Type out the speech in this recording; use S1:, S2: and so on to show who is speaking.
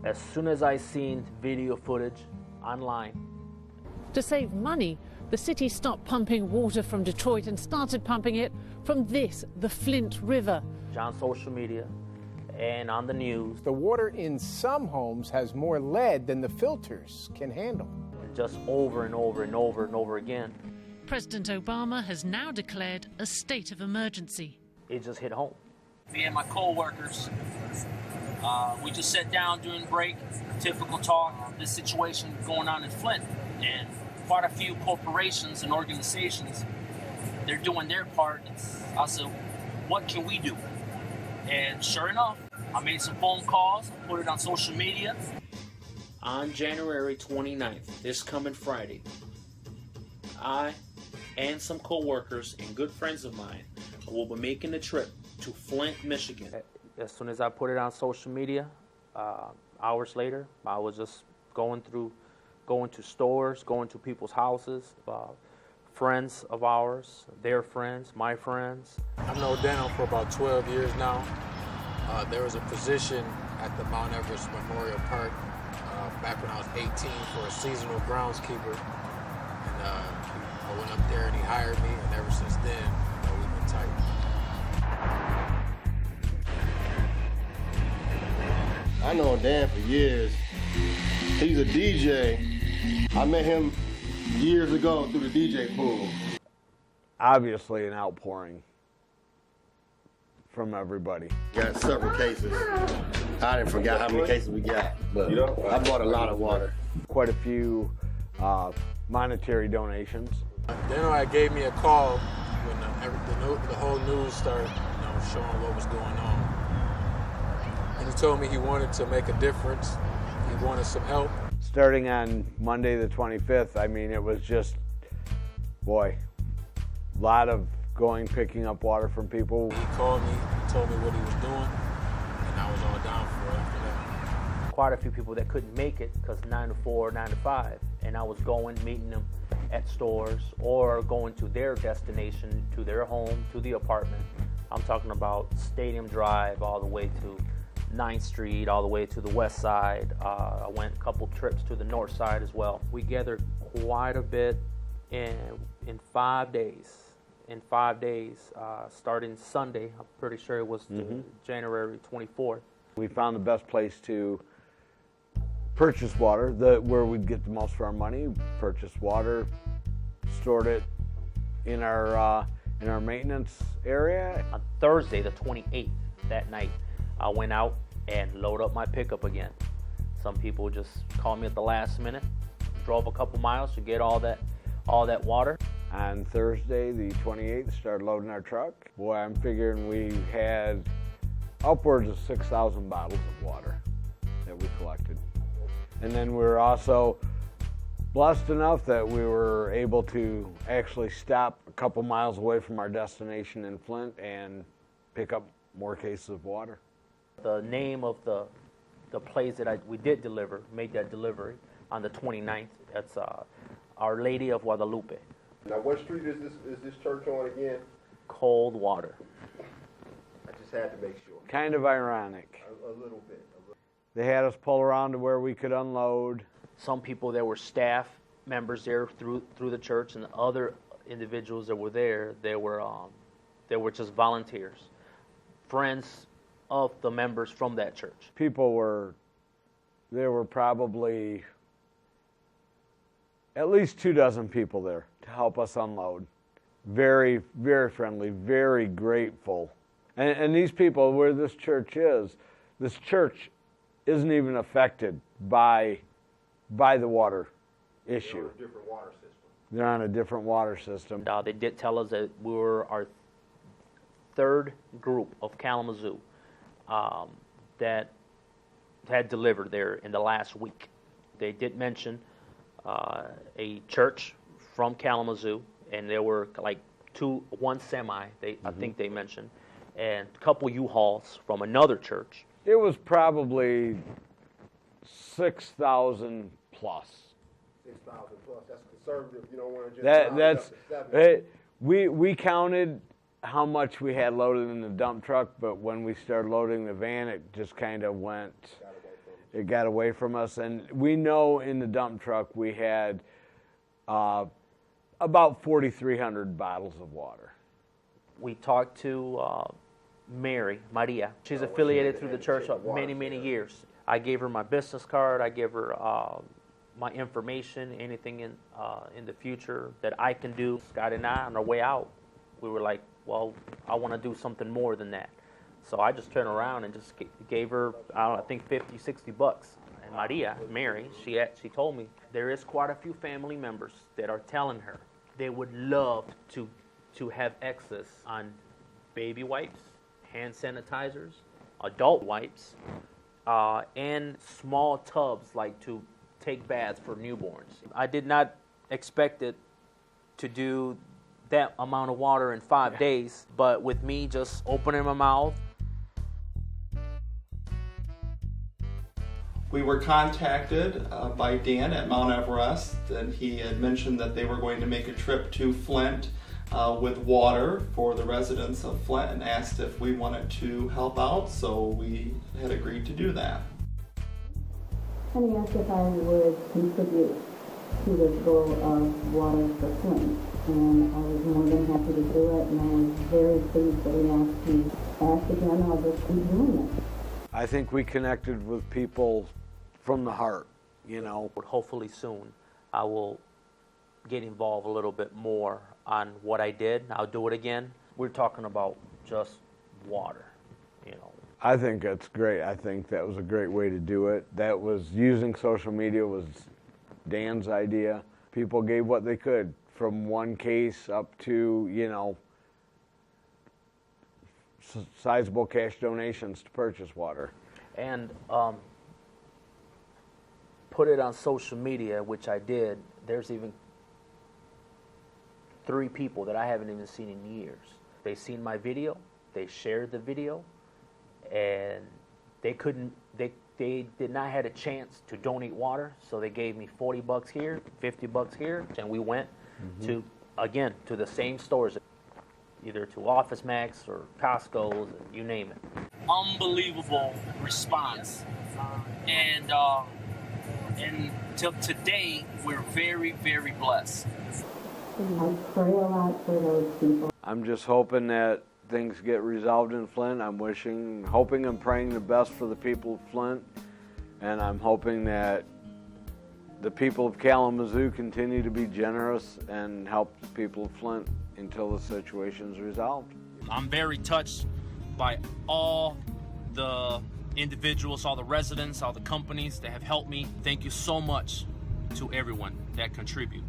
S1: As soon as I seen video footage online.
S2: To save money, the city stopped pumping water from Detroit and started pumping it from the Flint River.
S1: On social media and on the news.
S3: The water in some homes has more lead than the filters can handle.
S1: Just over and over and over and over again.
S2: President Obama has now declared a state of emergency.
S1: It just hit home.
S4: Me and my co-workers, we just sat down during break, typical talk, this situation going on in Flint. And quite a few corporations and organizations, they're doing their part. I said, what can we do? And sure enough, I made some phone calls, put it on social media.
S5: On January 29th, this coming Friday, I and some co-workers and good friends of mine will be making the trip to Flint, Michigan.
S1: As soon as I put it on social media, hours later, I was just going to stores, going to people's houses, friends of ours, their friends, my friends.
S6: I've known Dano for about 12 years now. There was a position at the Mount Everest Memorial Park back when I was 18 for a seasonal groundskeeper. And I went up there and he hired me, and ever since then, we've been tight.
S7: I know Dan for years. He's a DJ. I met him years ago through the DJ pool.
S8: Obviously an outpouring from everybody.
S7: Got several cases. I didn't forget how many cases we got, but I bought a lot of water.
S8: Quite a few monetary donations.
S6: Dano gave me a call when the whole news started showing what was going on. And he told me he wanted to make a difference. He wanted some help.
S8: Starting on Monday the 25th, I mean, it was just, boy, a lot of picking up water from people.
S6: He called me, told me what he was doing, and I was all down for it after that.
S1: Quite a few people that couldn't make it because 9 to 4, 9 to 5, and I was meeting them at stores or going to their destination, to their home, to the apartment. I'm talking about Stadium Drive all the way to 9th Street, all the way to the west side. I went a couple trips to the north side as well. We gathered quite a bit in 5 days. In 5 days, starting Sunday, I'm pretty sure it was January 24th.
S8: We found the best place to purchase water, where we'd get the most for our money. Purchased water, stored it in our maintenance area.
S1: On Thursday, the 28th, that night, I went out and loaded up my pickup again. Some people just called me at the last minute, drove a couple miles to get all that water.
S8: On Thursday, the 28th, started loading our truck. Boy, I'm figuring we had upwards of 6,000 bottles of water that we collected. And then we were also blessed enough that we were able to actually stop a couple miles away from our destination in Flint and pick up more cases of water.
S1: The name of the place that we did made that delivery on the 29th, that's Our Lady of Guadalupe.
S7: Now, what street is this church on again?
S1: Coldwater.
S7: I just had to make sure.
S8: Kind of ironic.
S7: A little bit.
S8: They had us pull around to where we could unload.
S1: Some people that were staff members there through the church, and other individuals that were there, they were just volunteers, friends of the members from that church.
S8: There were probably at least 24 people there to help us unload. Very, very friendly, very grateful. And these people, where this church isn't even affected by the water issue.
S7: They're on a different water system.
S8: They're on a different water system.
S1: They did tell us that we were our third group of Kalamazoo that had delivered there in the last week. They did mention a church from Kalamazoo, and there were like one semi, I think they mentioned, and a couple U-Hauls from another church.
S8: It was probably 6,000 plus.
S7: 6,000 plus. That's conservative. You don't want to just
S8: we counted how much we had loaded in the dump truck, but when we started loading the van, it just kind of went. it got away from us. And we know in the dump truck we had about 4,300 bottles of water.
S1: We talked to Maria. She's affiliated through the church for many, many years. I gave her my business card. I gave her my information, anything in the future that I can do. Scott and I, on our way out, we were like, well, I want to do something more than that. So I just turned around and just gave her, I think 50, 60 bucks. And Mary, she told me there is quite a few family members that are telling her they would love to have access on baby wipes, hand sanitizers, adult wipes, and small tubs like to take baths for newborns. I did not expect it to do that amount of water in 5 days, but with me just opening my mouth.
S9: We were contacted by Dan at Mount Everest, and he had mentioned that they were going to make a trip to Flint with water for the residents of Flint, and asked if we wanted to help out, so we had agreed to do that.
S10: And he asked if I would contribute to the goal of water for Flint, and I was more than happy to do it, and I was very pleased that he asked me. Asked again, I'll just keep doing it.
S8: I think we connected with people from the heart, you know.
S1: Hopefully soon I will get involved a little bit more on what I did. I'll do it again. We're talking about just water, you know.
S8: I think that's great. I think that was a great way to do it. That was using social media was Dan's idea. People gave what they could, from one case up to, you know, sizable cash donations to purchase water.
S1: And put it on social media, which I did. There's even 3 people that I haven't even seen in years. They seen my video, they shared the video, and they did not have a chance to donate water, so they gave me 40 bucks here, 50 bucks here, and we went to the same stores, either to Office Max or Costco's, you name it.
S4: Unbelievable response, and till today we're very, very blessed.
S10: I pray a lot for those people.
S8: I'm just hoping that things get resolved in Flint. I'm hoping and praying the best for the people of Flint, and I'm hoping that the people of Kalamazoo continue to be generous and help the people of Flint until the situation's resolved.
S4: I'm very touched by all the individuals, all the residents, all the companies that have helped me. Thank you so much to everyone that contribute.